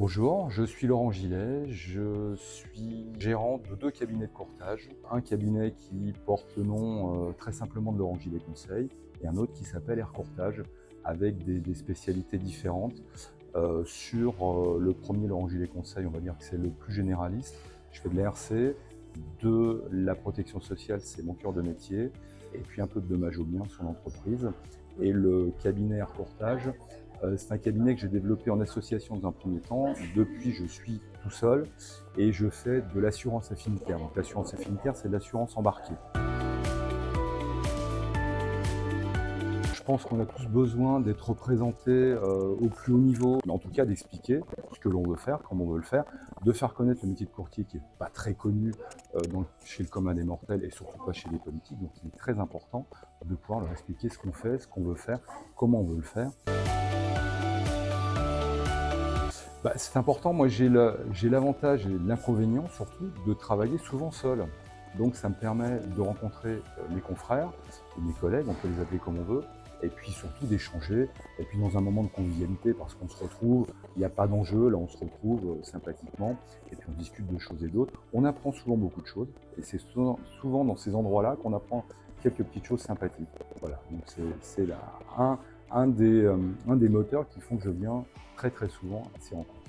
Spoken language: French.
Bonjour, je suis Laurent Gillet, je suis gérant de 2 cabinets de courtage. Un cabinet qui porte le nom très simplement de Laurent Gillet Conseil et un autre qui s'appelle Air Courtage avec des spécialités différentes. Le premier, Laurent Gillet Conseil, on va dire que c'est le plus généraliste. Je fais de la RC, de la protection sociale, c'est mon cœur de métier, et puis un peu de dommage aux biens sur l'entreprise. Et le cabinet Air Courtage, c'est un cabinet que j'ai développé en association dans un premier temps. Depuis, je suis tout seul et je fais de l'assurance affinitaire. Donc l'assurance affinitaire, c'est de l'assurance embarquée. Je pense qu'on a tous besoin d'être représentés au plus haut niveau, mais en tout cas d'expliquer ce que l'on veut faire, comment on veut le faire, de faire connaître le métier de courtier qui n'est pas très connu chez le commun des mortels et surtout pas chez les politiques. Donc il est très important de pouvoir leur expliquer ce qu'on fait, ce qu'on veut faire, comment on veut le faire. C'est important, moi j'ai l'avantage et l'inconvénient surtout de travailler souvent seul. Donc ça me permet de rencontrer mes confrères et mes collègues, on peut les appeler comme on veut, et puis surtout d'échanger, et puis dans un moment de convivialité parce qu'on se retrouve, il n'y a pas d'enjeu, là on se retrouve sympathiquement, et puis on discute de choses et d'autres. On apprend souvent beaucoup de choses, et c'est souvent dans ces endroits-là qu'on apprend quelques petites choses sympathiques. Voilà, donc c'est un des moteurs qui font que je viens très souvent à ces rencontres.